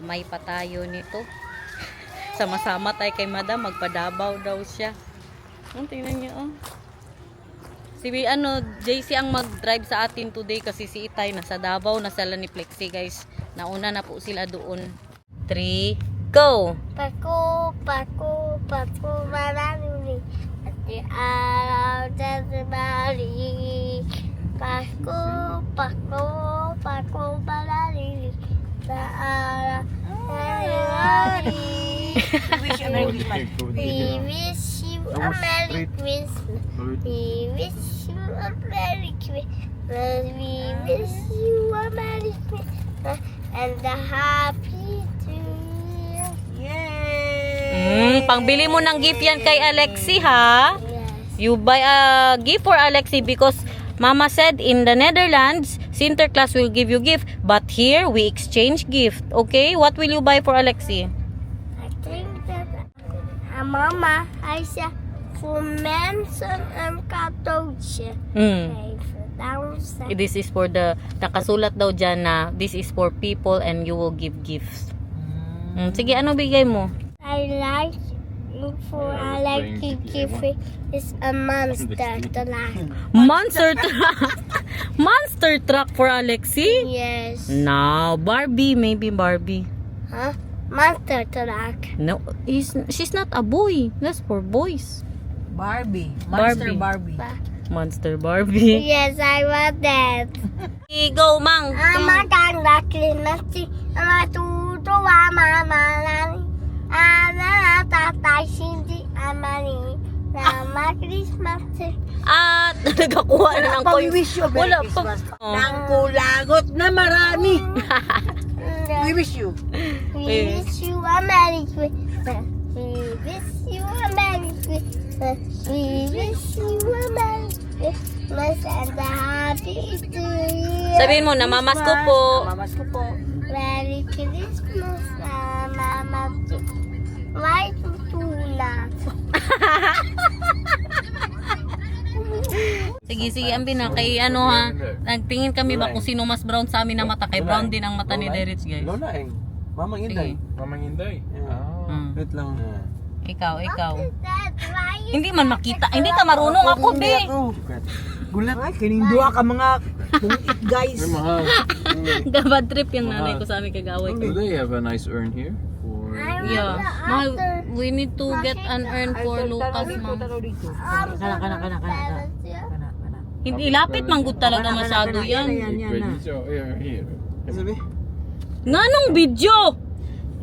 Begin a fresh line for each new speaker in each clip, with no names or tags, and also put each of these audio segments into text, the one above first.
May patayo nito. Sama-sama tayo kay madam. Magpadabaw daw siya. Tingnan niyo, oh. Si JC ang mag-drive sa atin today kasi si Itay nasa Davao na sila ni Plexi, guys. Nauna na po sila doon. 3, go!
Paku, paku, paku, marami. At the araw sa bali. Paku, paku, paku, marami. Sa araw sa bali. We wish you a Merry Christmas. We wish you a Merry Christmas. We wish you a Merry Christmas and a Happy New Year.
Yay!
Pangbili mo ng gift yan kay Alexi, ha?
Yes.
You buy a gift for Alexi because Mama said in the Netherlands, Sinterklaas will give you gift. But here, we exchange gift. Okay? What will you buy for Alexi?
I think that Mama, I said for mensen en cadeautje. Even downstairs.
This is for the, nakasulat daw dyan na this is for people and you will give gifts. Sige, ano bigay mo?
I like to give it is a monster to like.
Monster truck. Monster truck for Alexi?
Yes.
No, Barbie, maybe Barbie.
Huh? Monster to like.
No, she's not a boy. That's for boys.
Barbie. Monster Barbie.
Monster Barbie.
Yes, I want that.
Go, Mang.
Maganda kinasi. Matuto mamalani. Tatay hindi amani. Nama Christmas.
At nagakuha na ng coins.
Wish you a Merry
Wala pa.
Christmas.
Oh.
Ng kulagot na marami. We wish you.
We wish you a Merry Christmas. We wish you a Merry Christmas. We wish you a Merry Christmas and a Happy New Year.
Sabihin mo, namamas ko po.
Mamas ko po.
Merry Christmas, Mama. Why tutulak?
Sige, ang kay ano ha. Nagtingin kami ba kung sino mas brown sa amin na mata. Kay brown din ang mata ni Derek, guys.
Lola Eng. Mamang Inday.
Sige.
Mamang Inday. Wait lang.
Ikaw.
Dad, why you
Hindi man makita. Hindi ka marunong ako, be.
Gulat.
Ay, kinindua ka mga bungit guys.
Very mahal.
Gabad trip yung nanay ko sa amin kagaway
Do
ko.
they have a nice urn here? For...
Yeah. Mahal, we need to get an urn for Lucas, ma'am.
Kana.
Hindi, lapit manggod talaga masyado yan.
Wait, so here. Sabi?
Nganong video?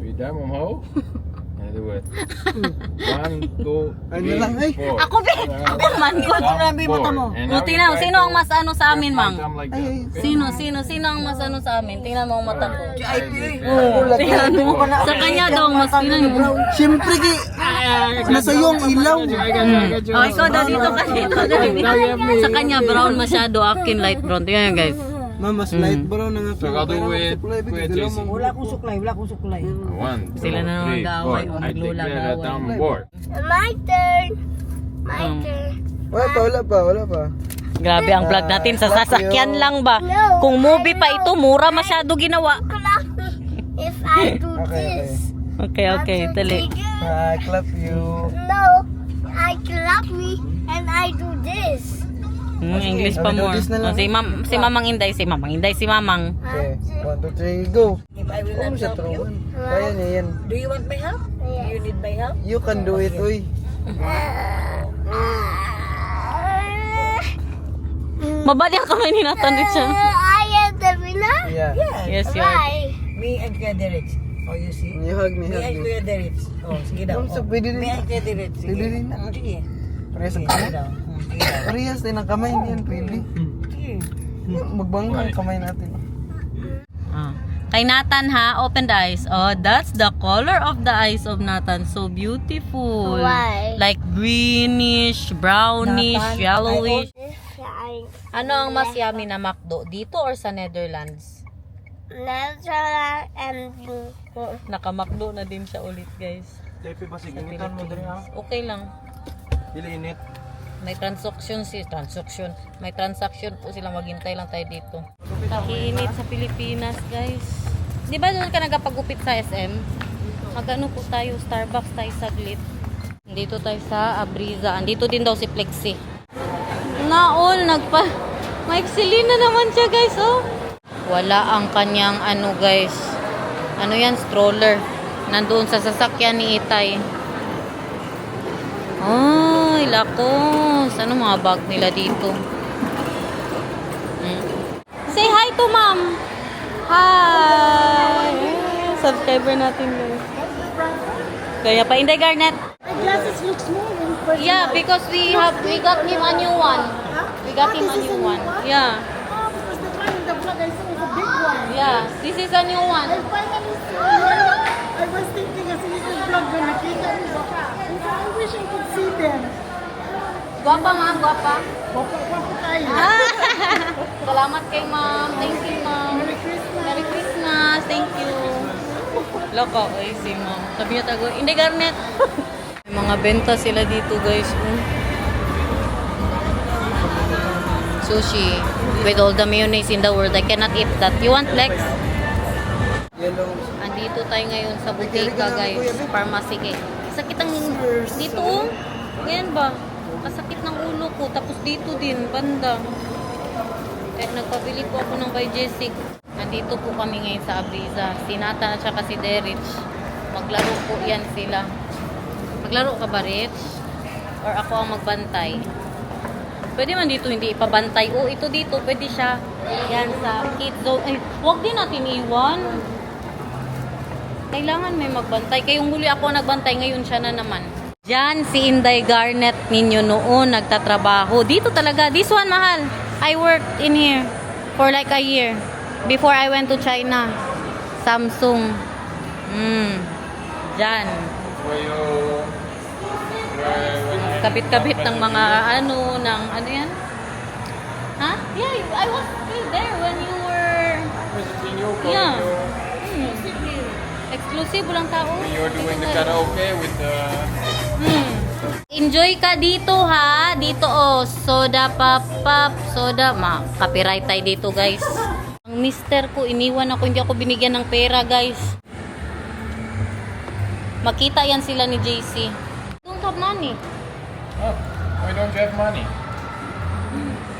Wait, Mom, ho? Do it. 1, 2, 3, 4.
Ako, be. Manggod. Buti na, sino ang mas ano sa amin, mang? Sino ang mas ano sa amin? Tingnan mo ang mata ko. Tingnan mo. Sa kanya daw, mas tingnan mo.
Siyempre nasa yung ilaw.
Oh, ikaw daw dito kasi. Sa kanya, brown masyado. Akin, light brown. Tingnan nyo, guys.
Mama, light brown na nga.
So, I'll do it with JC.
Wala akong suklay.
1, 2,
Sila na
3,
nag-aaway,
4. I
maglula,
declare that
gaway.
I'm bored.
My turn. My turn.
Wala pa.
Grabe ang vlog natin. Sa sasakyan lang ba?
No.
Kung movie pa ito, mura masyado ginawa.
Clap me if I do this.
Okay, tali.
I clap you.
No, I clap me and I do this.
English pa more.
This na lang.
Si Mamang Inday, si Mamang.
Okay, 1, 2, 3, go.
If I will
Ano
not
siya
help you,
turuan? Kaya niya yan.
do you want my help? You need my help?
You can do it, uy.
Mabali ang kamay ni Nathan Richard.
I am the winner.
Yeah.
Yes, you are.
Why?
Me and Kuya Derek. Oh, you see?
You hug me,
Me and
hug me.
Kuya Derek. Oh, sige daw.
Ma'am, so pwede rin
Me and
na.
Kuya Derek. Sige.
Pwede rin na.
Sige.
Parehas ang
Sige
kamay.
daw. Sige daw.
Parehas din ang kamay niyan, pwede.
Sige.
Magbangga ang kamay natin.
Kay Nathan ha, open the eyes. Oh, that's the color of the eyes of Nathan. So beautiful.
Why?
Like greenish, brownish,
Nathan,
yellowish.
I
Ano ang mas yummy na McDo? Dito or sa Netherlands?
natural and
Naka-McDo na din siya ulit, guys.
Tepe ba
Sa Pilipinas. Okay lang.
Pili init.
May transaction po sila, maghintay lang tayo dito. Kainit sa Pilipinas, guys. Di ba doon ka nagpagupit sa SM? Mag-ano po tayo, Starbucks tayo saglit. Dito tayo sa Abriza. Andito din daw si Plexi. Naol, maiksilin na naman siya guys, oh. Wala ang kanyang ano guys. Ano yan, stroller. Nandoon sa sasakyan ni Itay. Ay, lakos. Ano mga bag nila dito? Say hi to mom. Hi. Subscriber natin guys. Kaya pa Inday Garnet.
Glasses looks small and pretty.
Yeah, because we got him a new one. We got him a new one. Yeah.
Oh, because the one in the vlog I saw is a big one.
Yeah, this is a new one.
I finally saw one. I was thinking as soon as the vlog na nakita ko siya. I wish I could see them.
Guwapa ma'am, guwapa.
Wapo tayo.
Salamat kay ma'am. Thank you ma'am.
Merry Christmas.
Merry Christmas. Thank you. Loko, ay si ma'am. Sabi niya tago, hindi Garnet. May mga benta sila dito guys. Sushi with all the mayonnaise in the world. I cannot eat that. You want Lex?
Yellow.
Andito tayo ngayon sa butika guys. Pharmacy cake. Sakit ang dito oh. Ngayon ba? Kasakit ng ulo ko. Tapos dito din, banda. Kaya nagpabili po ako ng by Jessic. Nandito po kami ngayon sa Abriza. Si Nathan at saka si Derich. Maglaro po yan sila. Maglaro ka ba, Rich? Or ako ang magbantay? Pwede man dito hindi ipabantay. Oh, ito dito. Pwede siya. Yan sa kids zone. Ay, huwag din natin iwan. Kailangan may magbantay. Kayong huli ako nagbantay. Ngayon siya na naman. Diyan si Inday Garnet ninyo noon nagtatrabaho. Dito talaga. This one, mahal. I worked in here for like a year. Before I went to China. Samsung. Diyan.
Where you...
Kabit-kabit ng mga ano yan? Ha? Yeah, I was still there when you were...
Visiting you,
Yeah.
you.
Exclusive, walang tao.
When you were doing the karaoke with the...
Enjoy ka dito ha. Dito oh, soda pop, soda. Copyright tayo dito guys. Ang mister ko, iniwan ako, hindi ako binigyan ng pera guys. Makita yan sila ni JC. Don't have money.
Oh, why don't you have money?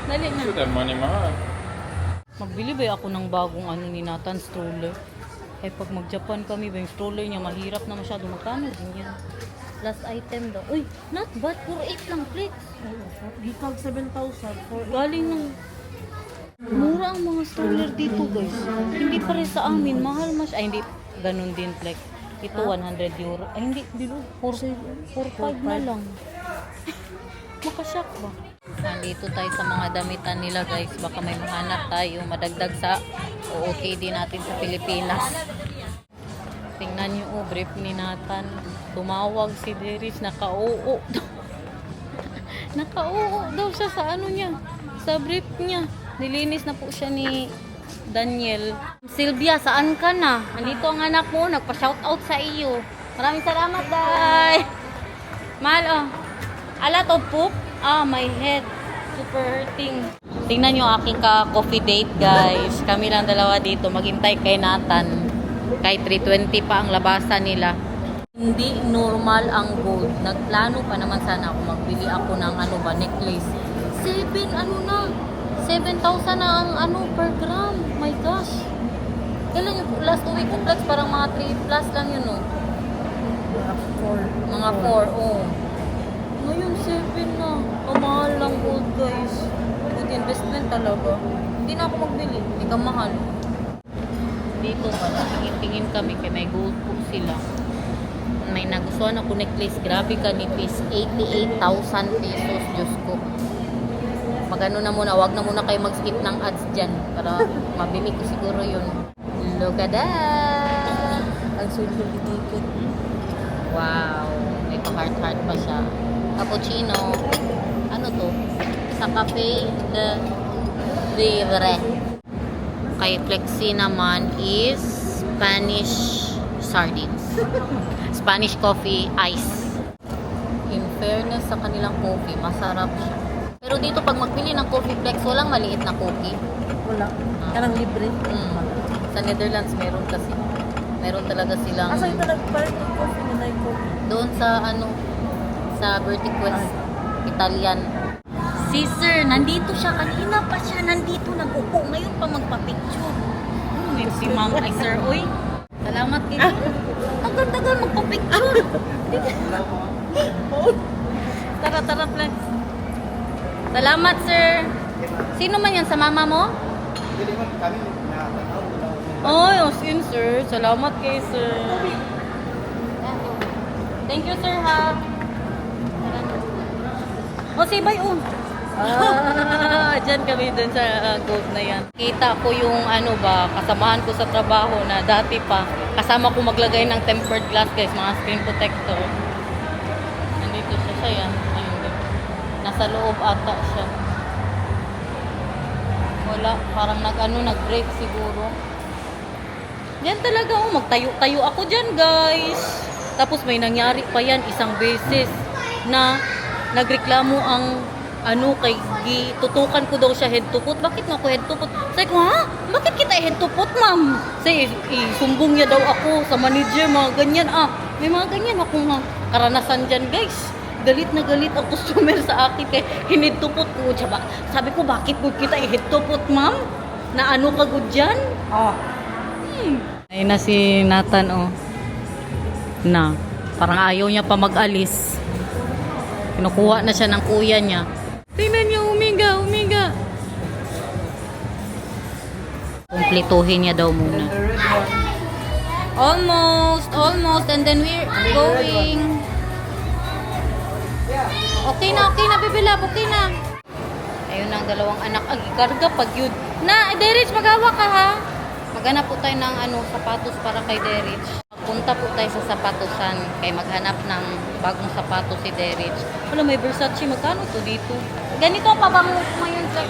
Dali
You
na.
should have money, mahal.
Magbili ba ako ng bagong ano ni Nathan stroller? Ay pag mag-Japan kami ba yung stroller niya mahirap na masyado. Magkano din yan? Last item daw. Uy, not bad. Puro 8 lang, Flex.
Gitag 7,000 for
Galing ng... Mura ang mga stroller dito, guys. Hindi pa rin sa amin. Mahal mas... Ay, hindi. Ganun din, Flex. Ito, 100 euro. Ay, hindi. Dilo. 4.5 na lang. Makashock ba? Nandito tayo sa mga damitan nila, guys. Baka may mahanap tayo. Madagdag sa OOTD natin sa Pilipinas. Tingnan nyo, oh, brief ni Nathan. Tumawag si Derish, naka-oo. Naka-oo daw siya sa ano niya, sa brief niya. Nilinis na po siya ni Daniel. Sylvia, saan ka na? Nandito ang anak mo, nagpa-shoutout sa iyo. Maraming salamat, Day. Mahal, oh. A lot of poop. My head. Super hurting. Tingnan nyo aking ka-coffee date, guys. Kami lang dalawa dito. Maghintay kay Nathan. Kay 3:20 pa ang labasan nila. Hindi normal ang gold. Nagplano pa naman sana ako. Magbili ako ng ano ba, necklace. 7,000 na ang ano per gram. My gosh. Kailan yung last week ko flex? Parang mga 3 plus lang yun, no? Mga 4, oh. Ngayon 7 na. Kamahal lang gold, guys. Good investment talaga. Hindi na ako magbili. Hindi ka mahal. Dito pa, tingin-tingin kami kaya may gold po sila. May nagustuhan ako necklace. Grabe ka nipis. 88,000 pesos. Diyos ko. Magano na muna. Wag na muna kayo mag-skip ng ads dyan. Para mabili ko siguro yun. Look at that! Ang sulsul dito. Wow. May pa-heart-heart pa siya. Cappuccino. Ano to? Sa cafe de Livre. Kay Flexi naman is Spanish sardines. Spanish coffee ice. In fairness sa kanilang coffee, masarap siya. Pero dito pag magpili ng coffee Flex, walang maliit na coffee.
wala. Karang libre.
Sa Netherlands, meron kasi. Meron talaga silang...
Asa ito nagpalit ng coffee na tayo coffee?
Doon sa ano, sa Vertic West, Italian. Si Sir, nandito siya. Kanina pa siya nandito. Nag-upo. Ngayon pa magpa-picture. Si Ma'am ay Sir. Uy, salamat kay Sir. Tagal-tagal magpa-picture. Tara, plex. Salamat, Sir. Sino man yan? Sa mama mo? Oh, as in, Sir. Salamat kay Sir. Thank you, Sir, ha. O, si Bay, oh. Diyan kami dun sa gold na yan. Kita ko yung ano ba, kasamahan ko sa trabaho na dati pa, kasama ko maglagay ng tempered glass, guys, mga screen protector. Nandito siya yan. Ayun, dito. Nasa loob ata siya. Wala, parang nag-break siguro. Yan talaga, oh, magtayo-tayo ako dyan, guys. Tapos may nangyari pa yan isang beses na nagreklamo ang kay tutukan ko daw siya head to foot. Bakit nga ako head to foot? Sabi ko, ha? Bakit kita head to foot, ma'am? Say, isumbong niya daw ako sa manager, mga ganyan. May mga ganyan akong karanasan dyan, guys. Galit na galit ang customer sa akin kay hinid to foot ko. Sabi ko, bakit mo kita i-head to foot, ma'am? Na ano ka good dyan? Ayun na si Nathan, oh. Na, parang ayaw niya pa mag-alis. Kinukuha na siya ng kuya niya. Tingnan niyo, umiga. Kumplituhin niya daw muna. Almost. And then we're going. Okay na, bibilab. Okay na. Ayun ang dalawang anak. Karga pag yun. Na, Derich, magawa ka, ha? Maghanap po tayo ng sapatos para kay Derich. Punta po tayo sa sapatosan kay maghanap ng bagong sapatos si Derich. Wala, may Versace. Magkano to dito? Ganito ang pabango ngayon sa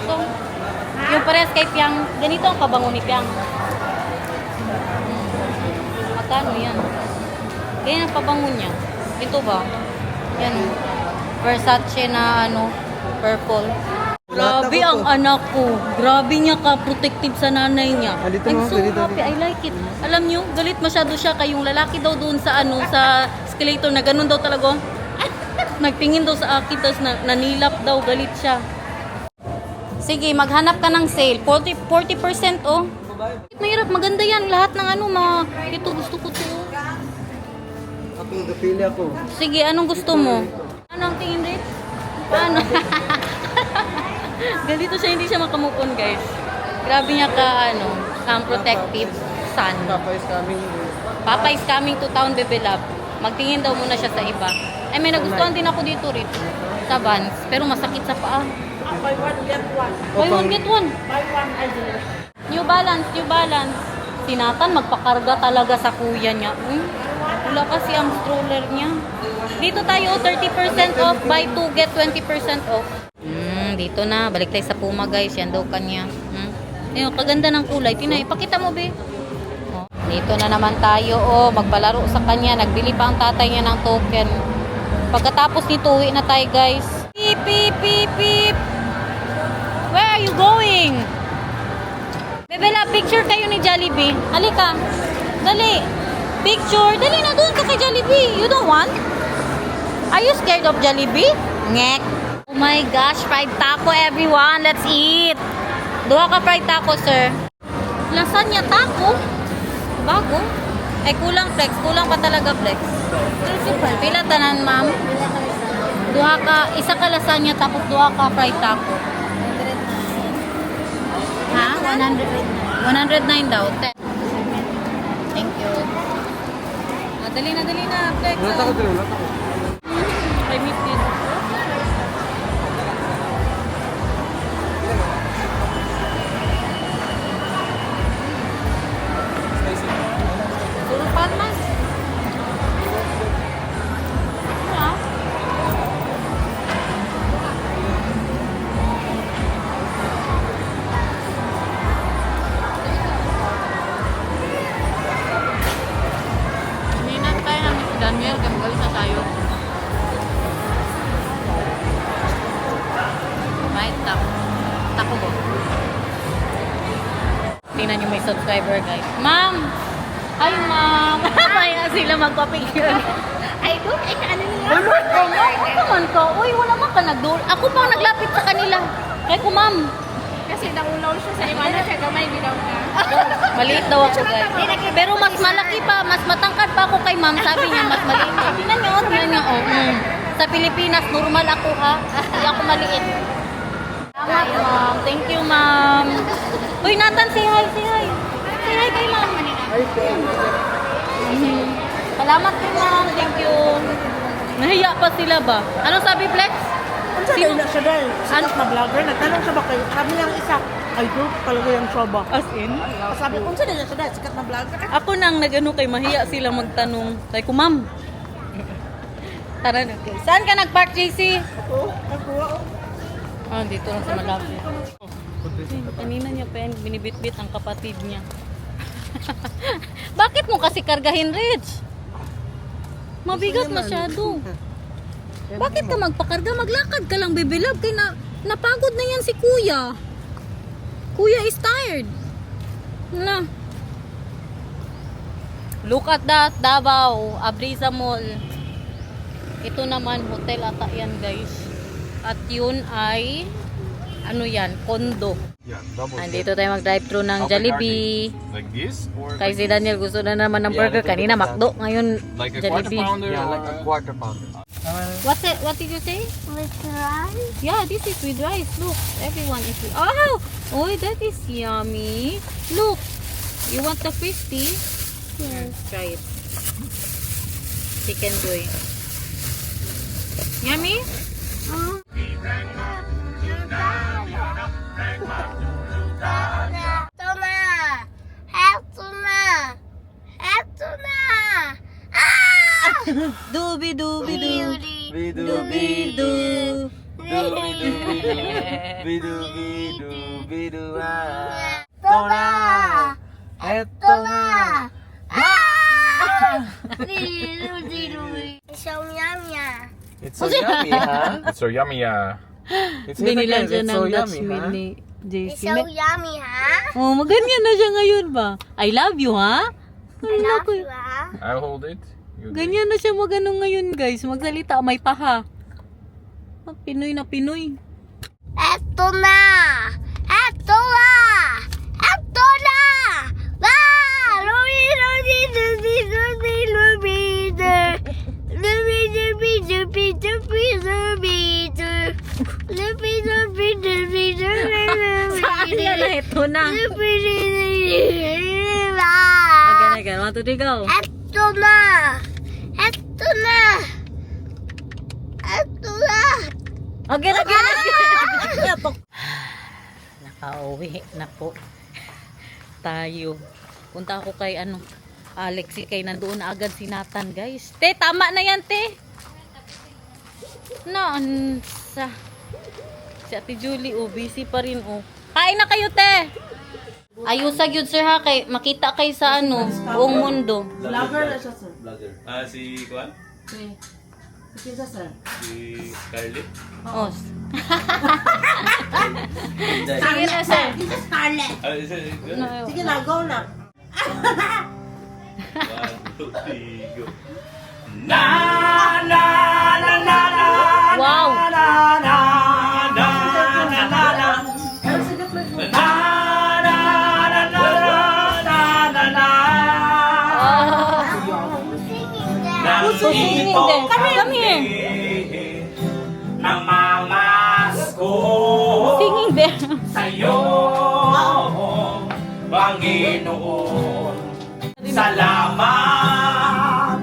yung parehas kay Piang. Ganito ang pabango ni Piang. Magkano yan? Ganyan ang pabango niya. Ito ba? Yan. Versace na purple. Grabe ang anak ko. Grabe niya ka protective sa nanay niya. I'm so happy. I like it. Alam niyo, galit masyado siya kay yung lalaki daw doon sa sa escalator na ganun daw talaga. Nagtingin daw sa akin tapos nanilap daw, galit siya. Sige, maghanap ka ng sale. 40% oh. Mahirap, maganda yan. Lahat ng ito gusto ko to.
Ako, napili ako.
Sige, anong gusto mo? Ano ang tingin din? Paano? Ganito siya, hindi siya makamupon, guys. Grabe niya ka, protective sun. Papa is coming to town, Bebe Love. Magtingin daw muna siya sa iba. Ay, may nagustuhan din ako dito, Rito. Sa Vans. Pero masakit sa paa.
Buy one, get one.
Buy one, get one.
Buy one, I do.
New Balance. Si Nathan, magpakarga talaga sa kuya niya. Wala kasi ang stroller niya. Dito tayo, 30% off. Buy 2, get 20% off. Dito na. Balik tayo sa Puma, guys. Yan daw kanya. Ayun, kaganda ng kulay. Tinay, ipakita mo, be. Oh, dito na naman tayo. Oh, magpalaro sa kanya. Nagbili pa ang tatay niya ng token. Pagkatapos nito, uwi na tayo, guys. Beep, beep, beep, beep. Where are you going? Bebela, picture kayo ni Jollibee. Halika. Dali. Picture. Dali na doon ka kay Jollibee. You don't want? Are you scared of Jollibee? Ngek. Oh my gosh, fried taco everyone. Let's eat. Duha ka fried taco, sir. Lasagna taco? Bago? Ay, kulang flex. Kulang pa talaga flex. Pila tanan, ma'am? Duha ka, isa ka lasagna tapos duha ka fried taco. Ha? 109 daw. Thank you. Dali na, flex.
Wala ako dito,
I miss this. Suruh panas. Ya. Minat tayo ng Daniel, gamagalit na tayo. May taco ba? tingnan nyo may subscriber guys. Ma'am! Hi ma'am! Kaya sila magpapicture.
I don't like ano niya.
Oh, ma'am, naman ka. Uy, wala man ka nagdul. Ako pang naglapit sa kanila. Kaya ko ma'am.
Kasi naulaw siya sa imana siya gamay bilaw na.
Maliit daw ako guys. Pero mas malaki pa, mas matangkad pa ako kay ma'am. Sabi niya, mas maliit pa. Tingnan niyo, tingnan niyo. Oh, Sa Pilipinas, normal ako ha. Hindi ako maliit. Salamat ma'am. Thank you ma'am. Uy, Nathan, say hi, say hi. Say hi kay ma'am. Salamat kay ma'am. Thank you. Nahiya pa sila ba? Ano sabi, Flex?
Unsa dahil na siya dahil? Sikat na vlogger. Nagtanong siya ba kayo? Kami ang isa. Ay, doon talaga yung siya ba?
As in?
Sabi, unsa dahil na siya dahil? Sikat na vlogger.
Ako nang nag-ano kay mahiya sila magtanong. Kay ko, ma'am. Tara na. Okay. Saan ka nag-park, JC?
Oo, nagkuha ko.
Ah, dito lang sa malapit. Kanina niya pa yan, binibitbit ang kapatid niya. Bakit mo kasi kargahin, Rich? Mabigat masyado. Bakit ka magpakarga? Maglakad ka lang, baby love. Kaya napagod na yan si Kuya. Kuya is tired. Na. Look at that, Davao, Abrisa Mall. Ito naman, hotel ata yan, guys. At yun ay, ano yan, kondo.
Yeah, double.
Andito tayo mag-drive-thru ng Jollibee.
Like this or
Kay
like
si Daniel gusto na naman ng burger. Kanina McDo, ngayon
like a quarter
Jollibee.
pounder?
Yeah,
or
like a quarter pounder.
What did you say?
With rice?
Yeah, this is with rice. Look, everyone is with... Oh! Oh, that is yummy. Look, you want the crispy?
Yes.
Try it. Chicken joy. Yummy? Dooby dooby doo.
Bidu
Bidu.
bidu bidu bidu ah. Tora. Eto na.
So yummy.
It's so yummy, huh?
It's so yummy,
It's it
Binilan
again.
siya
It's
ng
so
Dutch
yummy,
meal
huh?
ni
It's
JC.
so yummy, huh?
Oh, maganyan na siya ngayon ba? I love you, ha?
I love you, huh?
I'll hold it. You do it.
Ganyan na siya magano ngayon, guys. Magsalita, may paha. Ah, Pinoy na Pinoy.
Eto na! Eto na! Eto na! Ah! Lubi, lubi, lubi, lubi, lubi, lubi, lubi, lubi, lubi, lubi, lubi, lubi, lubi, lubi,
Saan yan na ito na?
lubi, lubi,
Again, again. 1, 2, 3, go.
Eto na! Eto na! Eto na!
Again, again, again. Nakauwi na po tayo. Punta ako kay ano, Alexi, kay nandoon na agad si Nathan, guys. Te, tama na yan, te. Naansa. Si Ate Julie, oh, busy pa rin, oh. Kain na kayo, te. Ayusag yun, sir, ha, kay makita kay sa ano, buong mundo.
Vlogger na siya, sir.
Ah, si Kwan?
Sige siya, sir.
Si Scarlett?
Oh.
Sige na, sir. Scarlett.
Ah, isa,
Sige na, go na.
1, 2, 3, go.
Wow.
Ay, sige, please.
Who's singing there? Come here.
Namamasko
Singing there.
sa'yo, Panginoon. Salamat,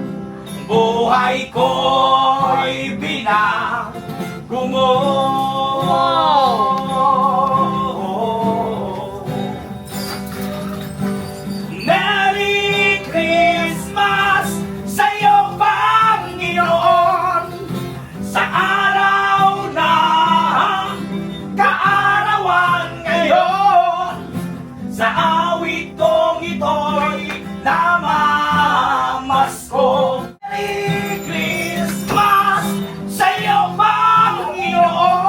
buhay ko'y binago mo. Merry Christmas sa'yo, Panginoon, sa araw na kaarawan ngayon, sa awit kong ito'y namamasko. Merry Christmas sa'yo, Panginoon,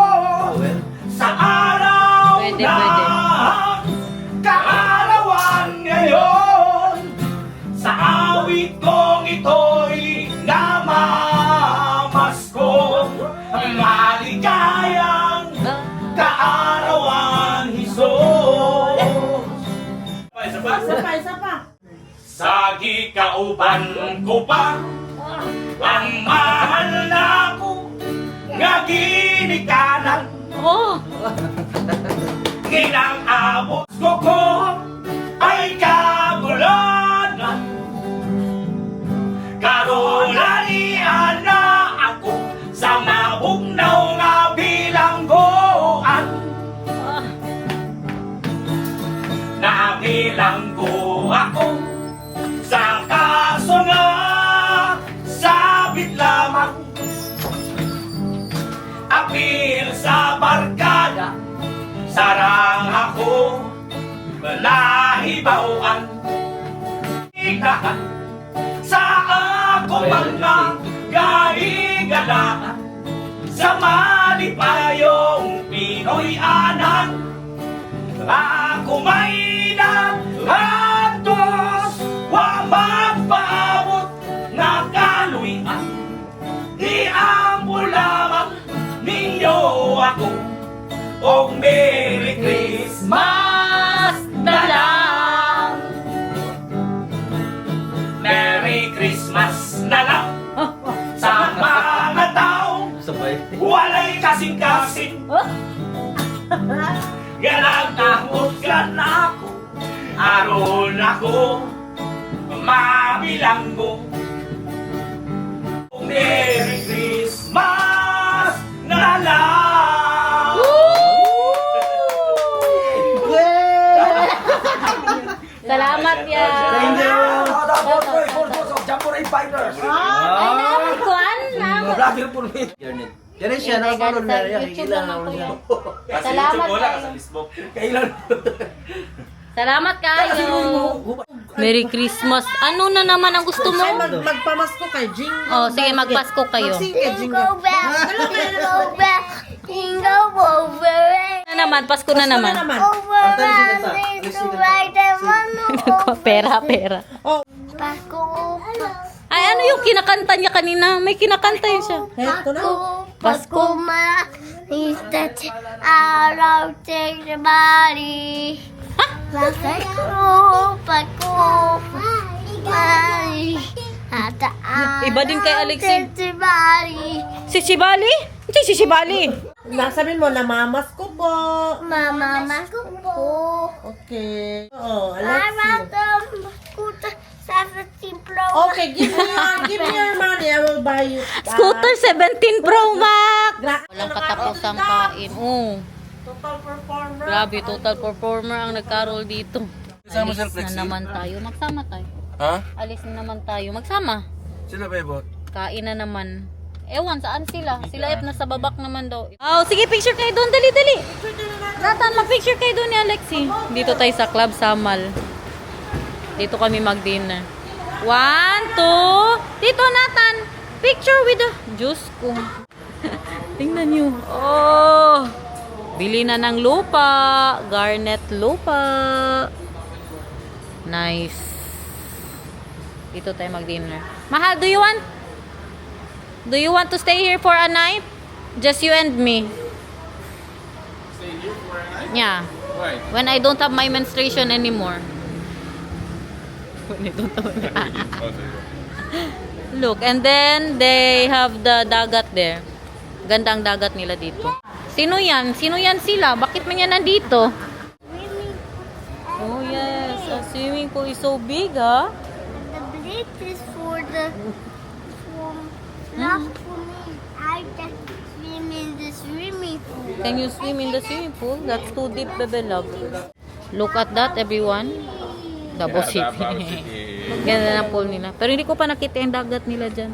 kauban ko pa ang mahal na ko nga ginikanan.
Oh!
Ginang-abot ko ay kabulanan. Karolanian na ako sa mabugnaw nga bilanggoan. Nabilanggo ako sa kaso nga sabit lamang. Apil sa barkada, sarang ako nahibawan. Ikahan sa ako mga gahigalaan, sa malipayong Pinoy anak. Ako may naghatos, wa magpaabot na kaluyan. Iambo lamang ninyo ako, o Merry Christmas na lang. Merry Christmas na lang sa mga taong walay kasing-kasing. Ganagahot ka na ako, aron ako mabilanggo. Merry Christmas na lang.
Salamat ya.
Thank you.
Ay, namin kuan.
Yan siya, nakafollow na yan.
YouTube naman ko yan.
Kasi
Salamat
YouTube wala ka
kayo.
sa Facebook.
Salamat kayo. Merry Christmas. Ano na naman ang gusto mo?
Ay, magpamasko kay Jing.
Oh, sige, magpasko kayo.
Magsing kay Jing.
Jingle bell, jingle bell, jingle over it.
Na naman, Pasko na naman.
Over and it's right and one over.
Pera.
Pasko,
Ay, ano yung kinakanta niya kanina? May kinakanta yun siya.
Heto na.
Pasko mala, is that I'll take the body. Pasko, body.
Iba din kay Alexi.
The body.
Si Shibali? Hindi si Shibali.
Nasabihin mo na mamas ko po.
Mama, masko po.
Okay. Oo,
I
Alexi.
want the scooter 17 Pro.
Okay, give me your money. I will buy you.
Scooter 17 Pro Max.
Gra-
Walang katapusang kain. Oh,
Total performer.
grabe, total performer ang nagkarol dito.
Sama
Alis
sir, Flexi.
na naman tayo. Magsama tayo.
Ha?
Alis na naman tayo. Magsama.
Sila ba yun?
Kain na naman. Ewan, saan sila? Sila F nasa babak naman daw. Oh, sige, picture kayo doon. Dali. Nathan, mag-picture kayo doon ni Alexi. Dito tayo sa Club Samal. Dito kami mag-dinner. 1, 2. Dito, Nathan. Picture with the... Diyos ko. Tingnan nyo. Oh. Bili na ng lupa. Garnet lupa. Nice. Dito tayo mag-dinner. Mahal, do you want to stay here for a night? Just you and me.
Stay here for a night?
Yeah.
Why?
When I don't have my menstruation anymore. When I don't have Look, and then they have the dagat there. Ganda ang dagat nila dito. Sino yan? Sino yan sila? Bakit man yan nandito? Oh yes, a swimming pool is so big, ha?
The blade is for the not for me. I can swim in the swimming pool.
Can you swim in the swimming pool? That's too deep, baby love. Look at that, everyone. Davao City. Ganda na pool nila. Pero hindi ko pa nakita yung dagat nila dyan.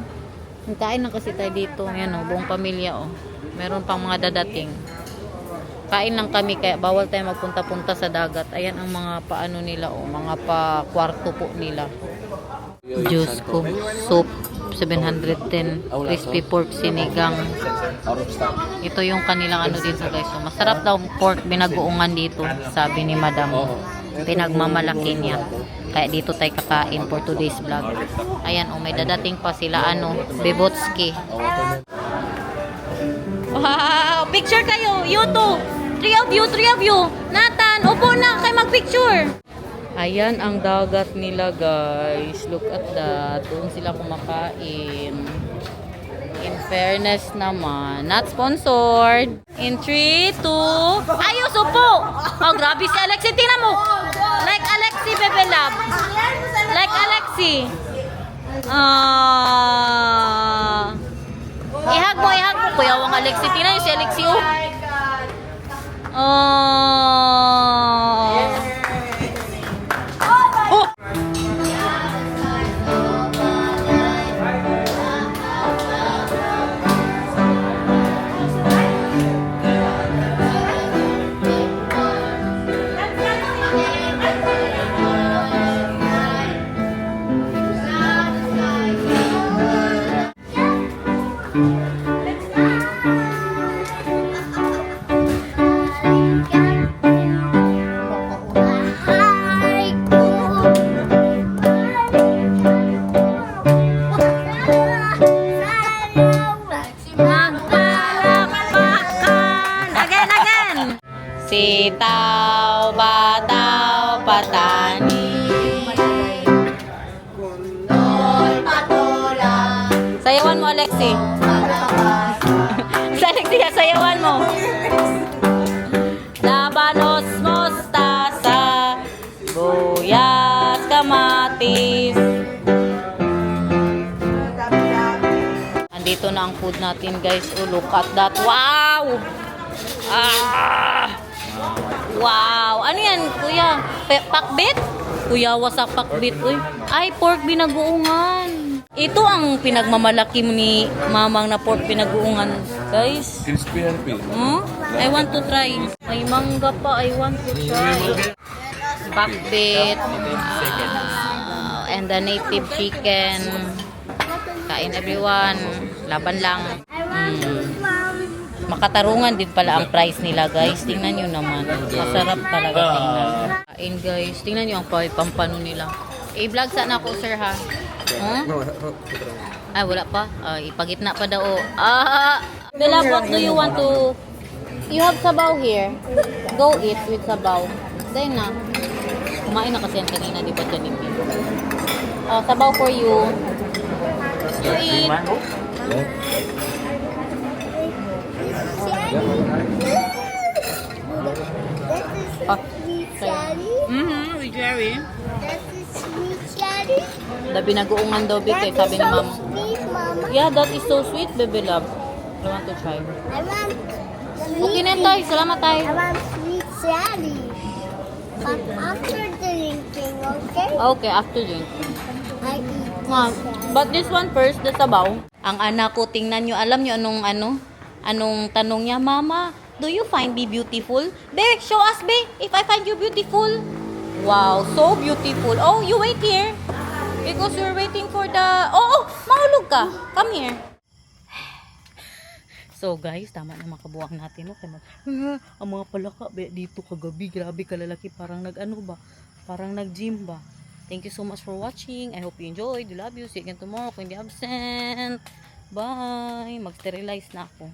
Kain lang kasi tayo dito. Yan o, buong pamilya o. Meron pang mga dadating. Kain lang kami kaya bawal tayo magpunta-punta sa dagat. Ayan ang mga paano nila o, mga pa kwarto po nila. Diyos ko, soup 710, crispy pork sinigang. Ito yung kanilang ano dito guys. So, masarap daw pork binagoongan dito, sabi ni Madam. Pinagmamalaki niya. Kaya dito tayo kakain for today's vlog. Ayan, may dadating pa sila Bebotski. Wow! Picture kayo! You two! 3 of you! Nathan, upo na! Kayo mag-picture! Ayan ang dagat nila, guys. Look at that. Doon sila kumakain. In fairness naman, not sponsored. In 3, 2, ayos upo! Oh, grabe si Alexi. Tingnan mo. Like Alexi, Bebe Love. Like Alexi. Ihag mo. Kuya wang Alexi. Tingnan yung si Alexi, oh. Again. Sitaw, bataw, patani. Sayawan mo, Alexi. Sa Alexi, sayawan mo. Labanos, mostasa, buyas, kamatis. Andito na ang food natin, guys. Oh, look at that. Wow! Wow! Ano yan, kuya? Pakbit? Kuya, wasak pakbit. Uy. Ay, pork binaguungan. Ito ang pinagmamalaki ni mamang na pork binaguungan, guys.
Crispy and peel.
I want to try. May mangga pa. I want to try. Pakbit. And the native chicken. Kain everyone. Laban lang. Makatarungan din pala ang price nila, guys. Tingnan nyo naman. Masarap talaga tingnan. Kain, guys. Tingnan nyo ang pampano nila. I-vlog sana ako, sir, ha? Huh? Ay, wala pa. Ipagitna pa daw. Bella, what do you want to... You have sabaw here. Go eat with sabaw. Then na. Kumain na kasi yan kanina, di ba, Janine? Sabaw for you. You eat. With Jerry.
That's a sweet cherry.
The binaguungan daw, Bite, sabi ni Mama.
Sweet, Mama.
Yeah, that is so sweet, baby love. I want to try.
I want sweet.
Okay na tayo. Salamat tayo.
I want sweet cherry. But after drinking, okay?
Okay, after drinking.
I eat
Ma,
this cherry.
but this one first, the sabaw. Ang anak ko, tingnan nyo. Alam nyo anong tanong niya? Mama, do you find me beautiful? Be, show us, Be, if I find you beautiful. Wow, so beautiful. Oh, you wait here. Because you're waiting for the... Oh, mahulog ka. Come here. So guys, tama na makabuwang natin. No? Ang mga palaka dito kagabi, grabe kalalaki. Parang nag-ano ba? Parang nag-gym ba? Thank you so much for watching. I hope you enjoyed. I love you. See you again tomorrow kung hindi absent. Bye. Mag-sterilize na ako.